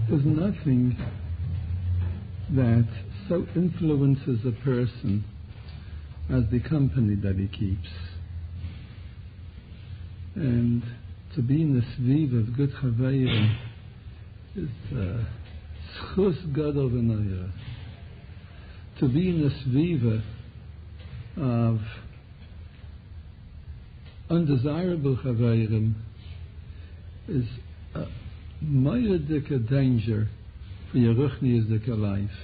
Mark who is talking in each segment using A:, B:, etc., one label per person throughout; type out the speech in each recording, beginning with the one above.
A: There's nothing that so influences a person as the company that he keeps. And to be in the sviv of good chavayim is schus gadol v'noyah. To be in the sviva of undesirable chavayim is a myriadic danger for your ruchniyadik life.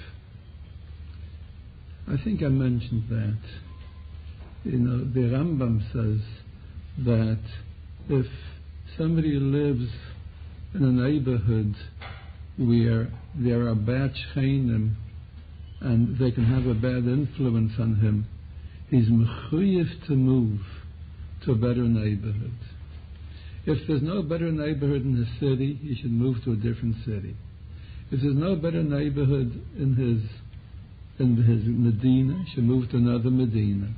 A: I think I mentioned that. The Rambam says that if somebody lives in a neighborhood where there are bad shchenim and they can have a bad influence on him, he's mechuyev to move to a better neighborhood. If there's no better neighborhood in his city, he should move to a different city. If there's no better neighborhood in his Medina, he should move to another Medina.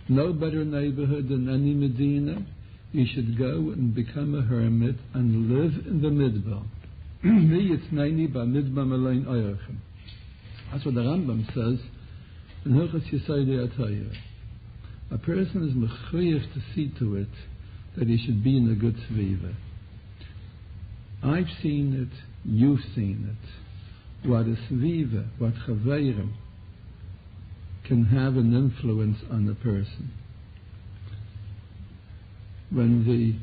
A: No better neighborhood in any Medina, he should go and become a hermit and live in the Midbar. That's what the Rambam says in Hilchos Yesodei HaTorah. A person is mechuyev to see to it that he should be in a good sviva. I've seen it, you've seen it. What a sviva, what chavayrim can have an influence on a person. When the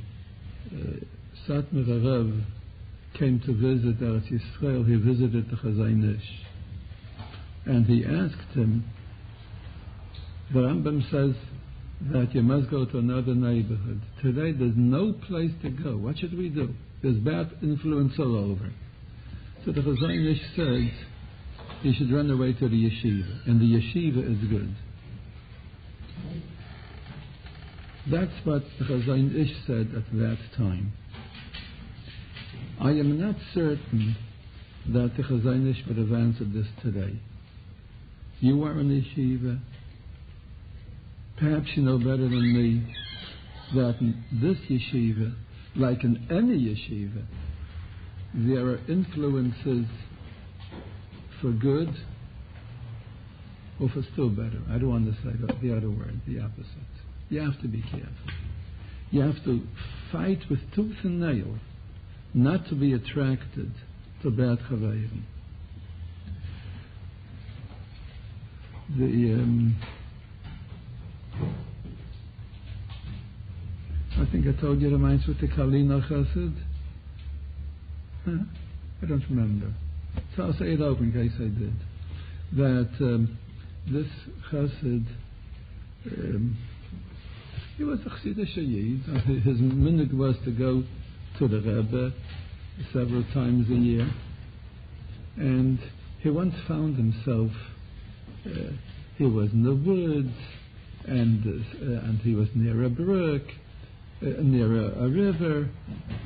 A: Satmar Rav came to visit Eretz Yisrael, he visited the Chazon Ish, and he asked him, the Rambam says that you must go to another neighborhood. Today there's no place to go. What should we do? There's bad influence all over. So the Chazon Ish said you should run away to the yeshiva, and the yeshiva is good. That's what the Chazon Ish said at that time. I am not certain that the Chazon Ish would have answered this today. You are in yeshiva. Perhaps you know better than me that in this yeshiva, like in any yeshiva, there are influences for good or for still better. I don't want to say the other word, the opposite. You have to be careful. You have to fight with tooth and nail not to be attracted to bad chavayim. I think I told you the reminds with the Kalina Chassid. I don't remember. So I'll say it out in case I did. That this Chassid, he was a Chassidish Yid. His minhag was to go to the Rebbe several times a year. And he once found himself, he was in the woods, and he was near a brook, near a river,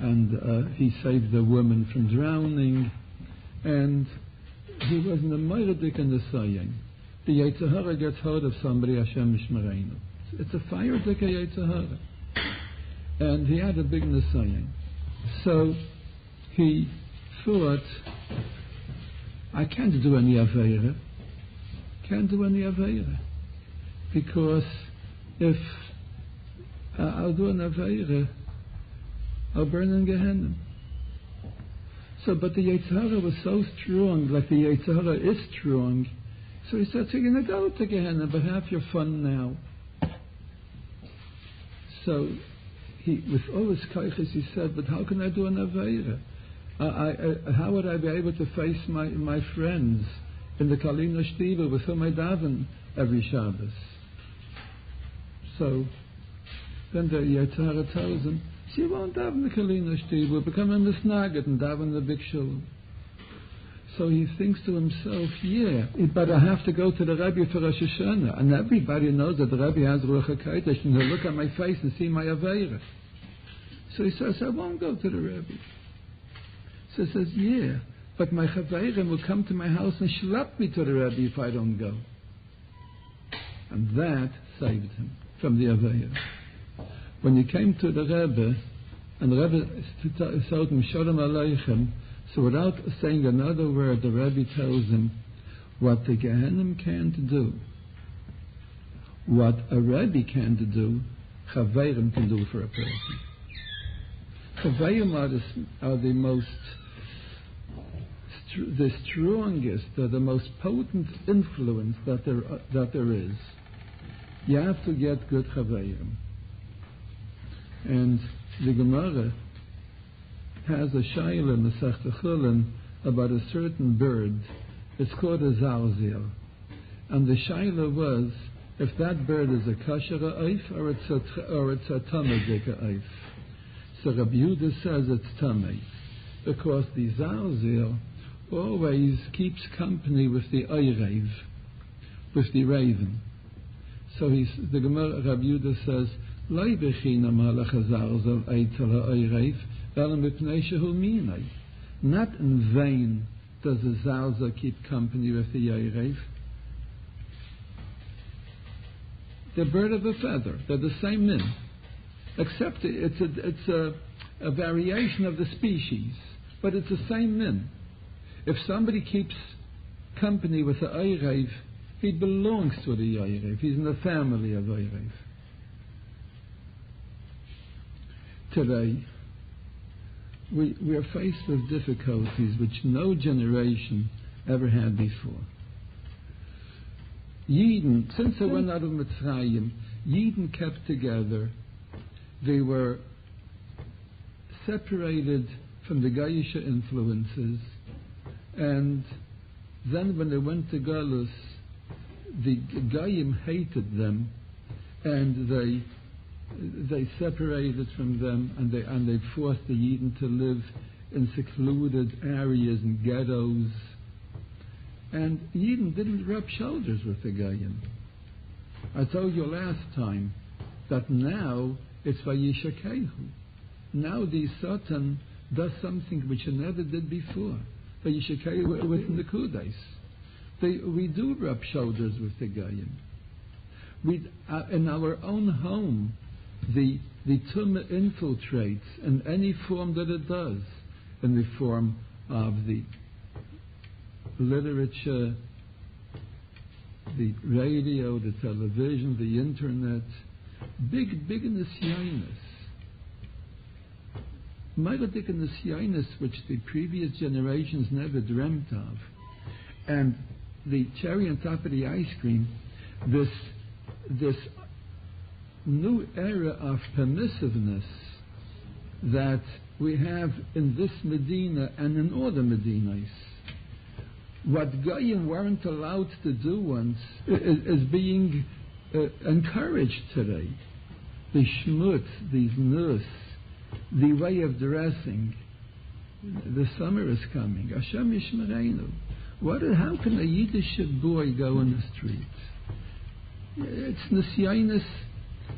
A: and he saved the woman from drowning, and he was in the Meiradik and the Saying. The Yetzer Hara gets hold of somebody, Hashem Mishmereinu. It's a fire dik a Yetzer Hara. And he had a big Nesaying. So he thought, I can't do any Aveira. Can't do any Aveira. Because if I'll do an Aveira, I'll burn in Gehenna. So, but the Yetzer Hara was so strong, like the Yetzer Hara is strong. So he said, so you're going to go to Gehenna, but have your fun now. So he, with all his kaiches, he said, but how can I do an Aveira? How would I be able to face my friends in the Kalina Shtiva with whom I daven every Shabbos? So then the Yetzer Hara tells him, she won't daven the Kalina Shtiva, we'll become a misnaget and daven the big shul. So he thinks to himself, yeah, but I have to go to the Rabbi for Rosh Hashanah, and everybody knows that the Rabbi has Ruach HaKodesh, and he'll look at my face and see my Aveira. So he says, I won't go to the Rabbi. So he says, yeah, but my Chavayrim will come to my house and schlap me to the Rabbi if I don't go. And that saved him from the Aveira. When he came to the Rebbe, and the Rebbe told him, Shalom Aleichem, So without saying another word, the Rabbi tells him what the Gehenim can't do, what a Rabbi can't do, Chaveirim can do for a person. Chaveirim are the most, the strongest, or the most potent influence that there is. You have to get good Chaveirim. And the Gemara has a shaila in the Masechta Chulin about a certain bird. It's called a zarzil. And the shaila was, if that bird is a kasher oif or it's a tameh oif. So Rabbi Yehuda says it's tameh, because the zarzil always keeps company with the oirev, with the raven. So the Gemara, Rabbi Yehuda says, Loi bechinam halach zarzil eitel ha'oirev, elam mipnei shehu minai. Not in vain does the zarzil keep company with the oirev. They're bird of a feather. They're the same min, except it's a variation of the species, but it's the same min. If somebody keeps company with the oirev, he belongs to the oirev. He's in the family of oirev. Today, we are faced with difficulties which no generation ever had before. Yidden, since they went out of Mitzrayim, Yidden kept together. They were separated from the Gaisha influences, and then when they went to Galus, the Goyim hated them, and they separated from them, and they forced the Yidden to live in secluded areas and ghettos. And Yidden didn't rub shoulders with the Goyim. I told you last time that now it's Vayishakehu. Now the Satan does something which he never did before. Vayishakehu within the Kudes. We do rub shoulders with the Goyim. In our own home, the Tumah infiltrates in any form that it does, in the form of the literature, the radio, the television, the internet, big in the Nisyanis. Megadik in the Nisyanis, which the previous generations never dreamt of. And the cherry on top of the ice cream, this new era of permissiveness that we have in this Medina and in all the Medinas. What Goyim weren't allowed to do once is being encouraged today. The shmutz, these nus, the way of dressing. The summer is coming. Hashem yishmereinu. How can a Yiddish boy go in the street? It's Nisyanis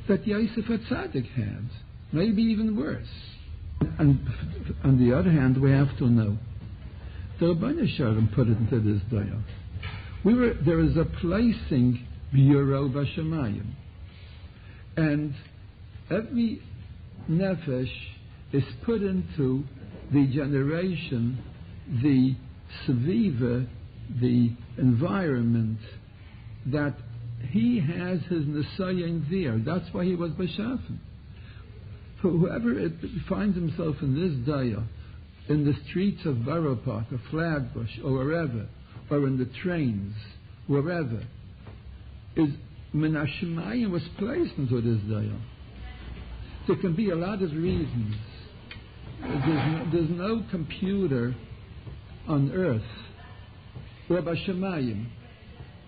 A: that Yosef HaTzadik had, maybe even worse. And on the other hand, we have to know, the Rabbi Shalom put it into this dial. There is a placing bureau b'shamayim, and every nefesh is put into the generation, the Seviva, the environment that he has his Nisayan there. That's why he was B'Shafin. For whoever finds himself in this daya, in the streets of Borough Park or Flatbush or wherever, or in the trains, wherever, is Menashemayim was placed into this daya. There can be a lot of reasons. There's no computer on earth or B'Shamayim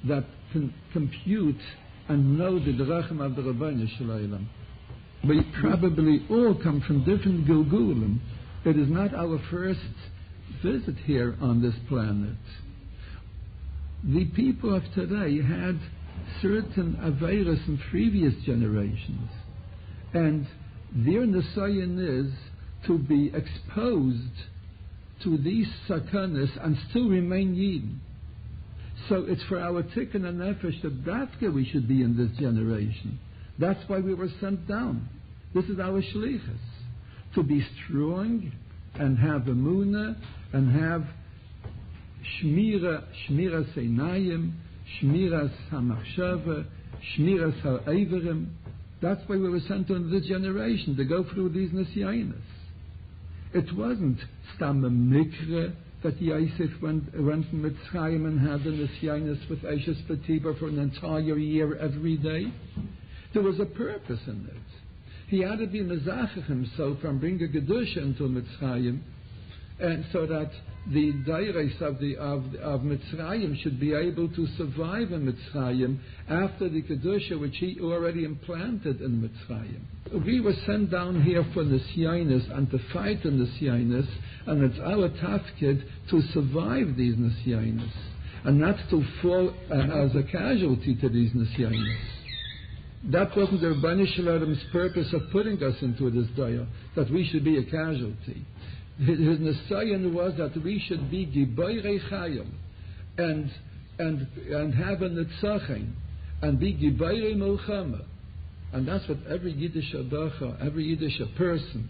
A: that can compute and know the Drachim of the Rabbi Shalom. We probably all come from different Gilgulim. It is not our first visit here on this planet. The people of today had certain Averas in previous generations, and their Nisayan is to be exposed to these sakanas and still remain Yidden. So it's for our tikkun and nefesh that dafka we should be in this generation. That's why we were sent down. This is our shlichus, to be strong and have Emunah, and have Shmiras Einayim, Shmiras HaMachshava, Shmiras HaEiverim. That's why we were sent on this generation, to go through these Nisyanis. It wasn't Stam Mikre that Yosef went from Mitzrayim and had the Nisyanis with Eshes Petiba for an entire year every day. There was a purpose in it. He had to be Mezachach himself and bring a Gedusha into Mitzrayim, and so that the Dairis of Mitzrayim should be able to survive in Mitzrayim after the Kedusha which he already implanted in Mitzrayim. We were sent down here for Nisyanis and to fight in Nisyanis, and it's our tafkid to survive these Nisyanis and not to fall as a casualty to these Nisyanis. That wasn't the Rabbi Shalom's purpose of putting us into this daya, that we should be a casualty. His Nisayan was that we should be Giboirei Chayim and have a Nitzachim and be Giboirei Milchama. And that's what every Yiddish Adacha, every Yiddish person,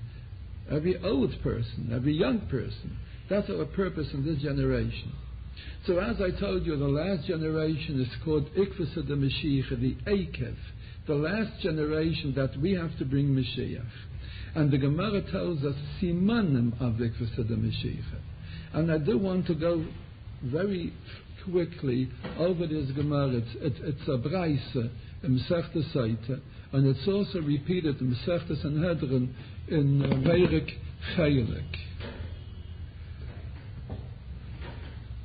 A: every old person, every young person, that's our purpose in this generation. So as I told you, the last generation is called Ikvus de Mashiach, the Eikev, the last generation that we have to bring Mashiach. And the Gemara tells us Simanim of the Ikvus de Mashiach. And I do want to go very quickly over this Gemara. It's a Braise in Masechta Saita, and it's also repeated in Masechta Sanhedrin in Veirik Chelik.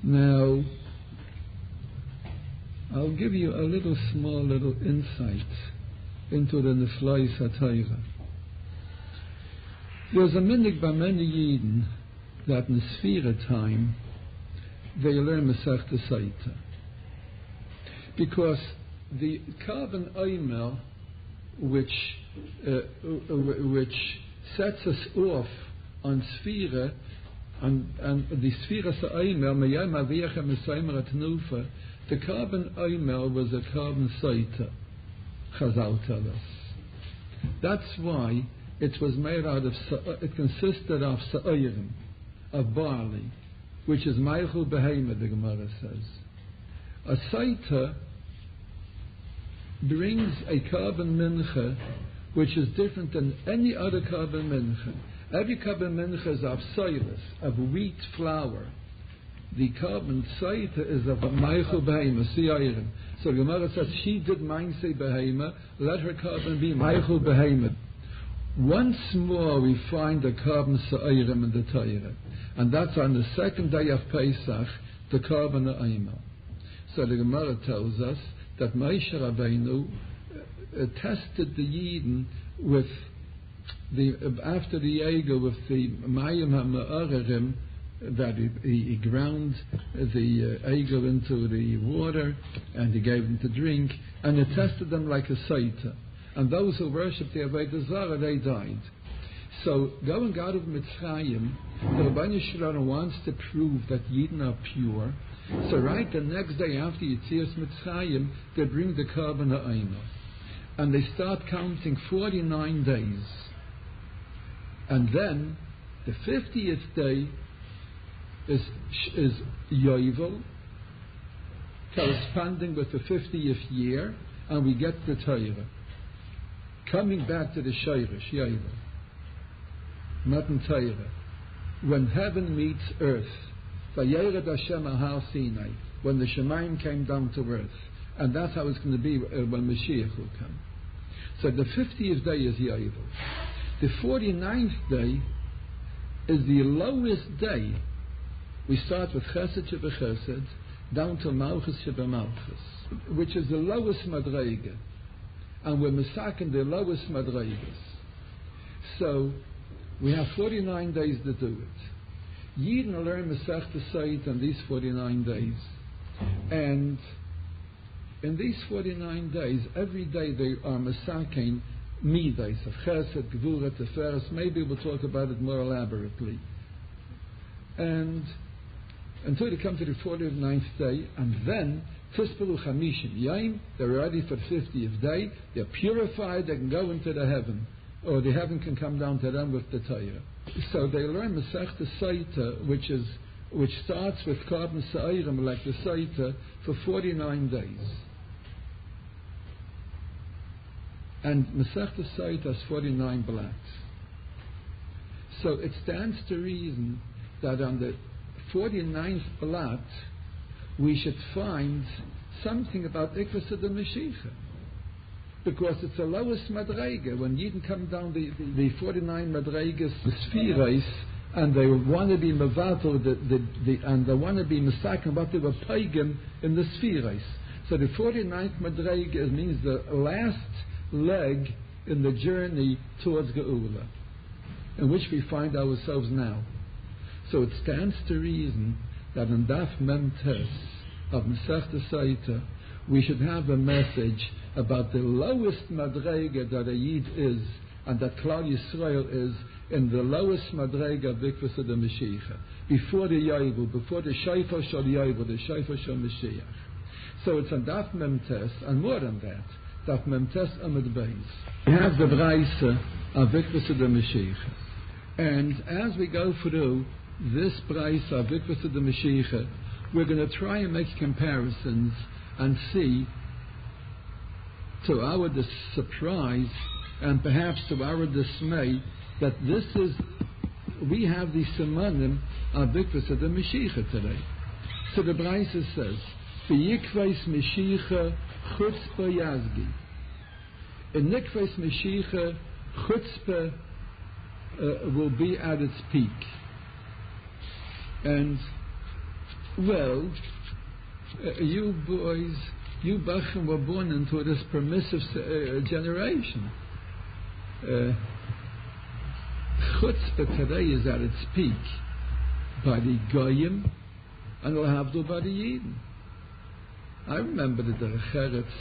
A: Now, I'll give you a small insight into the Neflais HaTorah. There's a minhag by many Yidden that in Sfira time they learn Masechta Saita, because the carbon oimel which sets us off on Sfira, and the Sfira Sa'oimel Meyam Aviyach Mesaymer Atnufa, the carbon oimel was a carbon Saita. Chazal tell us. That's why it was made out of, it consisted of sa'oirim, of barley, which is Meichel Behema, the Gemara says. A Saita brings a carbon mincha which is different than any other carbon mincha. Every carbon mincha is of soilus, of wheat flour. The carbon Saita is of Meichel Behema, Siyayrim. So the Gemara says, she did Mainsei Behema, let her carbon be Meichel Behema. Once more we find the carbon Sa'ayrim in the Torah, and that's on the second day of Pesach, the carbon Ha'imel. So the Gemara tells us that Moshe Rabbeinu tested the Yidden with after the Ego with the Mayim HaMa'arerim, that he ground the Ego into the water and he gave them to drink, and he tested them like a Saita. And those who worshipped the Avodah Zarah, they died. So going out of Mitzrayim, the Rabbi Shalom wants to prove that Yidden are pure. So right the next day after Yetzias Mitzrayim, they bring the carbon ha'ayimah, and they start counting 49 days. And then the 50th day is Yovel, corresponding with the 50th year, and we get the Torah. Coming back to the Shayrish, Yovel, Matan Torah, when heaven meets earth, Vayered Hashem Ahar Sinai, when the Shemaim came down to earth, and that's how it's going to be when Mashiach will come. So the 50th day is Yovel. The 49th day is the lowest day. We start with Chesed Shebechesed down to Malchus Shebemalchus, which is the lowest Madreiga, and we're Mesakin the lowest Madreigas. So we have 49 days to do it. Yidden learn Masechta Seit on these 49 days, and in these 49 days, every day they are Mesakin Midas of Chesed, Gevura, Teferes. Maybe we'll talk about it more elaborately. And until they come to the 49th day, and then Tispelu Chamishim Yaim, they're ready for the 50th day, they're purified, they can go into the heaven, or the heaven can come down to them with the Torah. So they learn Masechta Saita, which starts with Karban Sa'irim, like the Saita, for 49 days. And Masechta Saita has 49 blacks. So it stands to reason that on the 49th blat, we should find something about Ikvus of the Mashiach. Because it's the lowest madrega. When Yidden come down the 49 madregas, the spheres, and they want to be mevatel, and they want to be misaken, but they were pagan in the spheres. So the 49th madrega means the last leg in the journey towards Geula, in which we find ourselves now. So it stands to reason that in Daf Mem Tes of Masechta Saita, we should have a message about the lowest madrega that a Yid is, and that Klal Yisrael is, in the lowest madrega of Ikvus of the Mashiach, before the Yovel, before the Shofar Shal Yovel, the Shofar Shal Mashiach. So it's on Daf Mem Tes, and more than that, Daf Mem Tes Amud Beis. We have the Braisa of Ikvus of the Mashiach. And as we go through this Braisa of Ikvus of the Mashiach, we're going to try and make comparisons and see, to our surprise and perhaps to our dismay, that we have the Simanim of Ikvus of the Mashiach today. So the Braisa says, V'yikvais Mashiach chutzpah yazgi. In Nikvais Mashiach, chutzpah will be at its peak. And, well, you boys, you Bachim were born into this permissive generation. Chutzpah today is at its peak by the Goyim and L'havdil by the Yidden. I remember the Derech Eretz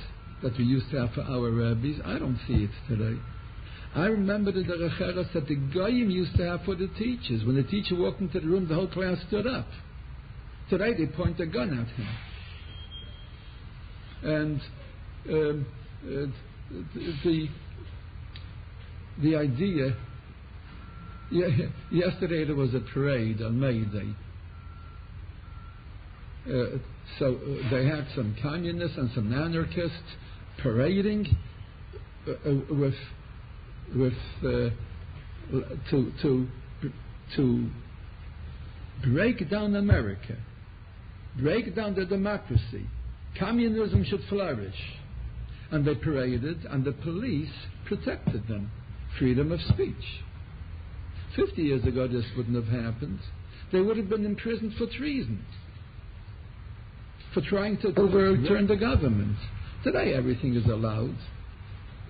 A: that we used to have for our rabbis. I don't see it today. I remember the Derech Eretz that the Goyim used to have for the teachers. When the teacher walked into the room, the whole class stood up. Today they point a gun at him. And the idea, yesterday there was a parade on May Day. So they had some communists and some anarchists parading to break down America, break down the democracy. Communism should flourish. And they paraded, and the police protected them. Freedom of speech. 50 years ago this wouldn't have happened. They would have been imprisoned for treason, for trying to overturn the government. Today everything is allowed.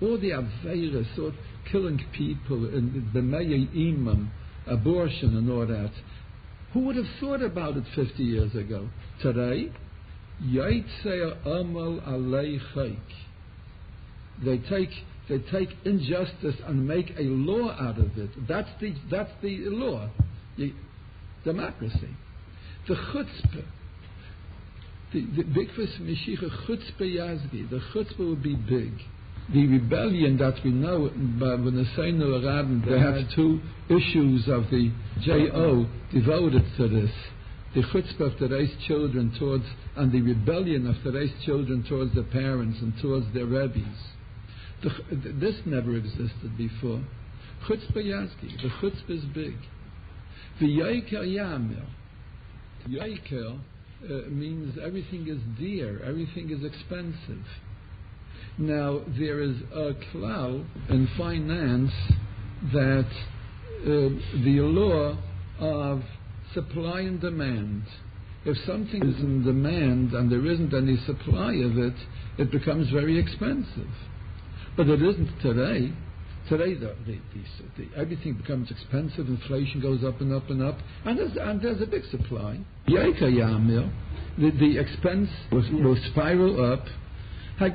A: All the Averas, all killing people, and the Maya Imam, abortion and all that. Who would have thought about it 50 years ago? Today, Yaitzer Amal Alei Chayk. They take injustice and make a law out of it. That's the law. Democracy. The chutzpah. The Bikvus Mashiach chutzpah yazgi. The chutzpah will be big. The rebellion that we know, when the Seinu Arabim, they have two issues of the J.O. devoted to this. The chutzpah of today's children towards, and the rebellion of today's children towards their parents and towards their rabbis. This never existed before. Chutzpah yazgi. The chutzpah is big. The Yaiker Yamir. Yaiker means everything is dear, everything is expensive. Now, there is a klal in finance that the law of supply and demand. If something is in demand and there isn't any supply of it, it becomes very expensive. But it isn't today. Today, everything becomes expensive. Inflation goes up and up and up, and there's a big supply. The expense will spiral up. The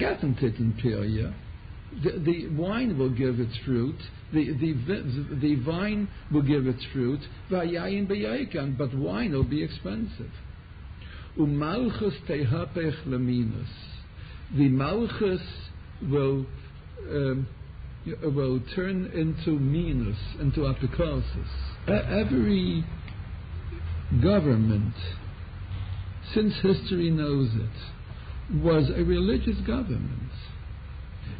A: wine will give its fruit. The vine will give its fruit. But wine will be expensive. Umalchus tehapech leminus. The malchus will turn into minus, into apikosis. Every government, since history knows it, was a religious government.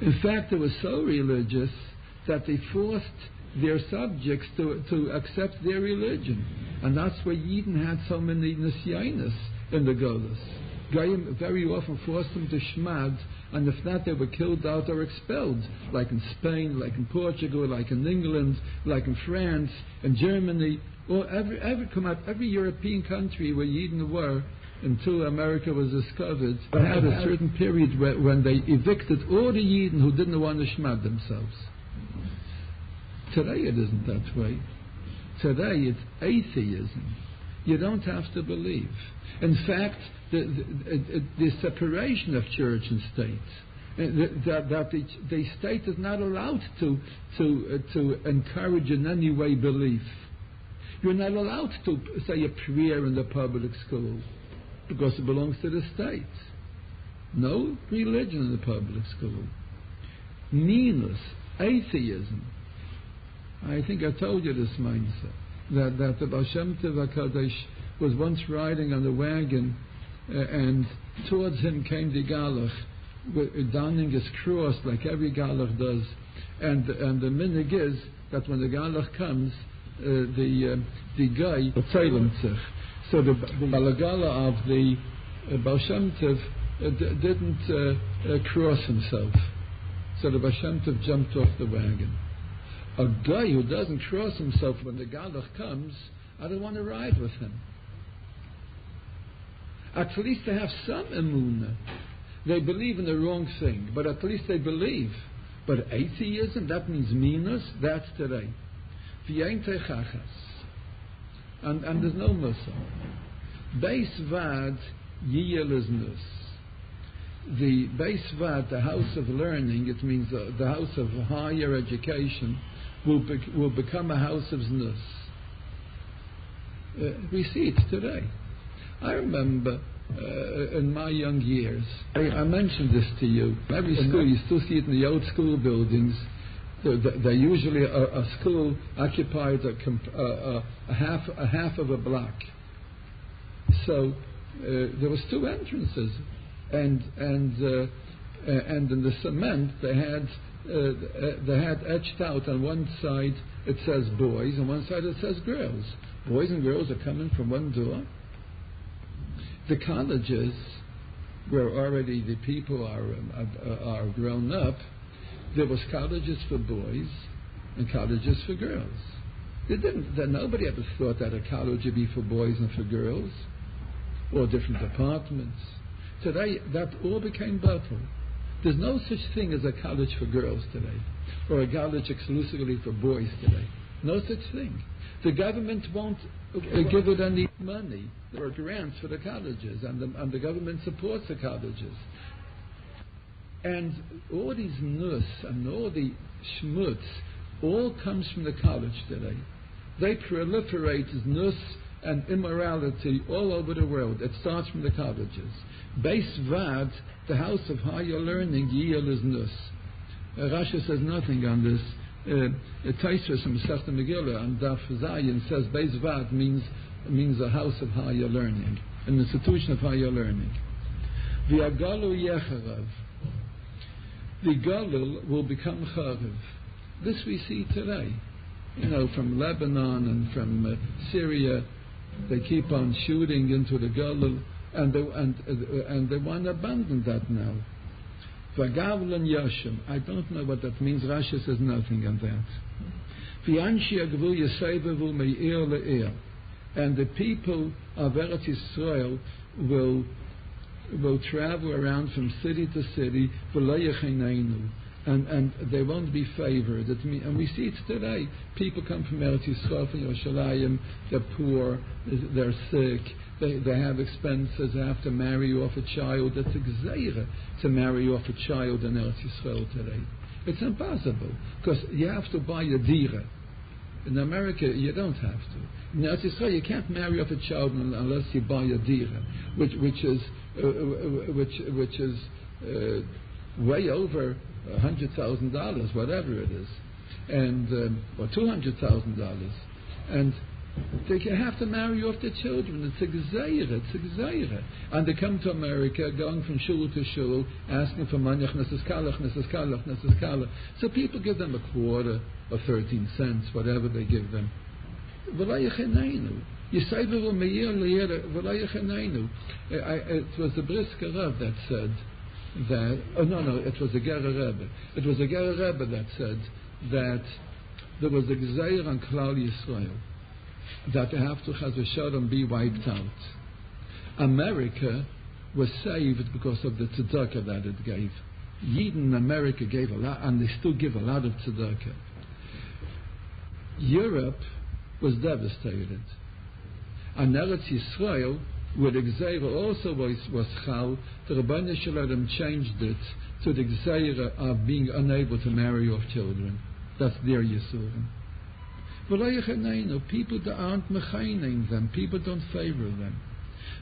A: In fact, it was so religious that they forced their subjects to accept their religion. And that's why Yidden had so many nisyanis in the Golas. Goyim very often forced them to shmad, and if not, they were killed out or expelled, like in Spain, like in Portugal, like in England, like in France, in Germany, or every European country where Yidden were until America was discovered. They had a certain period when they evicted all the Yidden who didn't want to shmad themselves. Today it isn't that way. Today it's atheism. You don't have to believe. In fact, the separation of church and state, that the state is not allowed to encourage in any way belief. You're not allowed to say a prayer in the public school because it belongs to the state. No religion in the public school. Meanness, atheism. I think I told you this mindset, that the Baal Shem Tov HaKadosh was once riding on a wagon, and towards him came the Galach, donning his cross like every Galach does. And the minhag is that when the Galach comes, the guy tzeilim sich. So the Balagala of the Baal Shem Tov didn't cross himself. So the Baal Shem Tov jumped off the wagon. A guy who doesn't cross himself when the Galach comes, I don't want to ride with him. At least they have some Emunah. They believe in the wrong thing, but at least they believe. But atheism, that means meanness, that's today. And there's no Musa. Beis Vad Yiyeliznus. The Beis Vad, the house of learning, it means the house of higher education, will become a house of znus. We see it today. I remember in my young years, I mentioned this to you. Every school, you still see it in the old school buildings. They usually a school occupied a half of a block. So there was two entrances, and in the cement they had etched out on one side it says boys, and one side it says girls. Boys and girls are coming from one door. The colleges, where already the people are grown up, there was colleges for boys and colleges for girls. Nobody ever thought that a college would be for boys and for girls, or different departments. Today, that all became battle. There's no such thing as a college for girls today, or a college exclusively for boys today. No such thing. The government won't give it any money. There are grants for the colleges, and the government supports the colleges. And all these nus and all the schmutz all comes from the college today. They proliferate as nus and immorality all over the world. It starts from the colleges. Beis Vad, the house of higher learning, Yiyel is nus. Rashi says nothing on this. Taisvus from Masechta Megillah and Daf Zayin says Beis Vad means a house of higher learning, an institution of higher learning. V'agalu yecharav. The Galil will become Charav. This we see today. From Lebanon and from Syria, they keep on shooting into the Galil, and they want to abandon that now. V'gavlan Yashim. I don't know what that means. Rashi says nothing on that. V'anshi agvul yesevevu me'ir le'ir. And the people of Eretz Yisrael will travel around from city to city, and they won't be favored. And we see it today. People come from Eretz Yisrael, from Yerushalayim, they're poor, they're sick, they have expenses, they have to marry off a child. It's a gzeira to marry off a child in Eretz Yisrael today. It's impossible, because you have to buy a dira. In America, you don't have to. In Eretz Yisrael, you can't marry off a child unless you buy a dira, which is way over $100,000, whatever it is, and or $200,000. And they have to marry off their children. It's a gzeira. And they come to America, going from shul to shul, asking for money. So people give them a quarter or 13 cents, whatever they give them. It was the Brisker Rav that said that. It was a Gerer Rebbe. It was a Gerer Rebbe that said that there was a gzeira on Klal Yisrael that they have to Chas v'Shalom be wiped out. America was saved because of the tzedakah that it gave. Yidden in America gave a lot, and they still give a lot of tzedakah. Europe was devastated. And Eretz Yisrael, where the gzeira also was chal, the Rabbi Shalom changed it to the gzeira of being unable to marry off children. That's their Yisurim. People that aren't mechaining them, people don't favor them.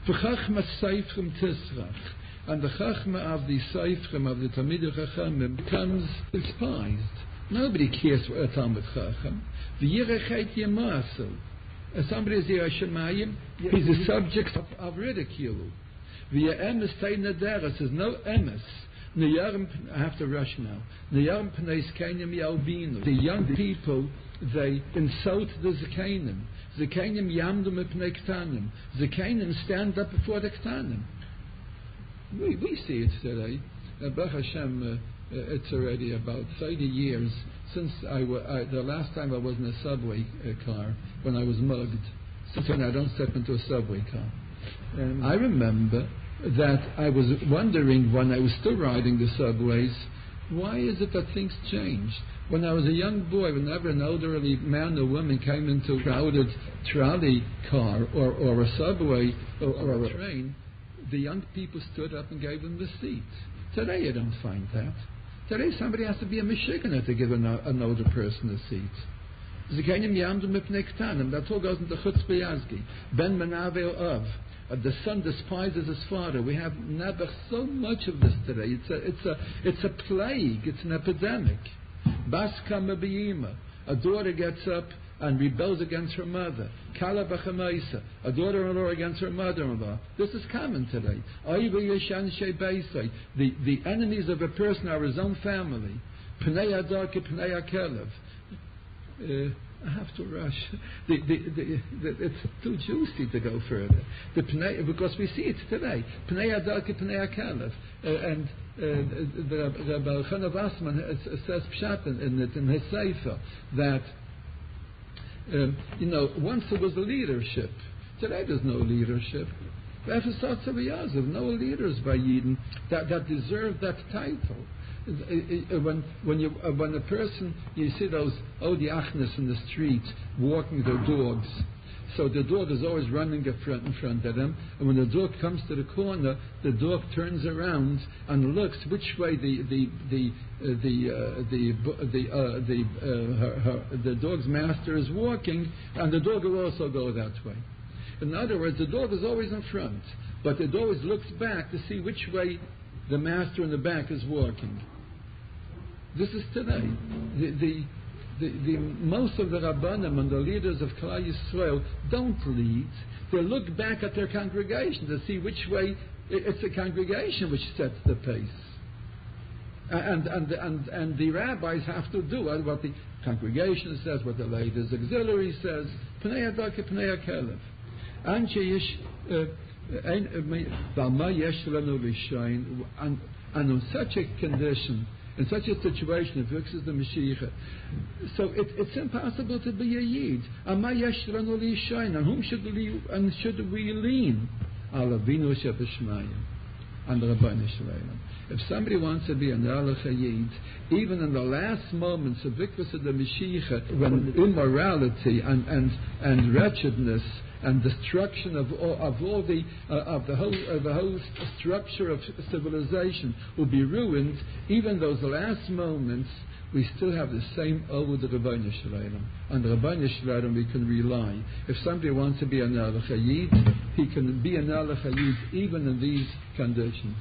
A: V'chachma seifrim tisrach, and the chachma of the seifrim of the Talmidei Chachamim becomes despised. Nobody cares for a Talmid Chacham. V'yirachet yemasu. Somebody is Yireh Shemayim, he's a subject of ridicule. V'ya'emes tei nederes, there's no emes. I have to rush now. The young people, they insult the Zekanim. Zekanim yamdu mipnei ktanim. Zekanim stand up before the ktanim. We see it today. Baruch Hashem, it's already about 30 years since the last time I was in a subway car, when I was mugged. Since then I don't step into a subway car. I remember that I was wondering when I was still riding the subways, why is it that things change? When I was a young boy, whenever an elderly man or woman came into a crowded trolley car or a subway or a train, the young people stood up and gave them the seat. Today you don't find that. Today somebody has to be a Meshiganer to give an older person a seat. That all goes into Chutz B'Yazgi. Ben Menavel Av. The son despises his father. We have never so much of this today. It's a plague. It's an epidemic. Bas kama b'yima. A daughter gets up and rebels against her mother. Kala b'chamaisa. A daughter-in-law against her mother-in-law. This is common today. The enemies of a person are his own family. Pnei adar ki pnei akelev. I have to rush. It's too juicy to go further. Because we see it today. Pnei adar ki pnei akelev. And the Rabbi Chana Vassman says pshat in his sefer that once there was a leadership. Today there's no leadership. No leaders by Yidden that deserve that title. When a person, you see those Odi Achnes in the street walking their dogs, so the dog is always running in front of them, and when the dog comes to the corner, the dog turns around and looks which way the dog's master is walking, and the dog will also go that way. In other words, the dog is always in front, but it always looks back to see which way the master in the back is walking. This is today. The most of the Rabbanim and the leaders of Klal Yisrael don't lead. They look back at their congregation to see which way. It's the congregation which sets the pace. And the rabbis have to do what the congregation says, what the ladies' auxiliary says. Pnei adar ki pnei akelev. And in such a condition, in such a situation, it fixes the Mashiach. So it's impossible to be a Yid. And whom should we lean? Alavinu Shebeshmayim and the Rabbi Shalom. If somebody wants to be an Erlich Yid, even in the last moments of Vikvus of the Mashiach, when immorality and wretchedness and destruction of the whole structure of civilization will be ruined, even those last moments, we still have the same over the Rabbi Shalom. On the Rabbi Shalom we can rely. If somebody wants to be an Erlich Yid, he can be an Erlich Yid even in these conditions.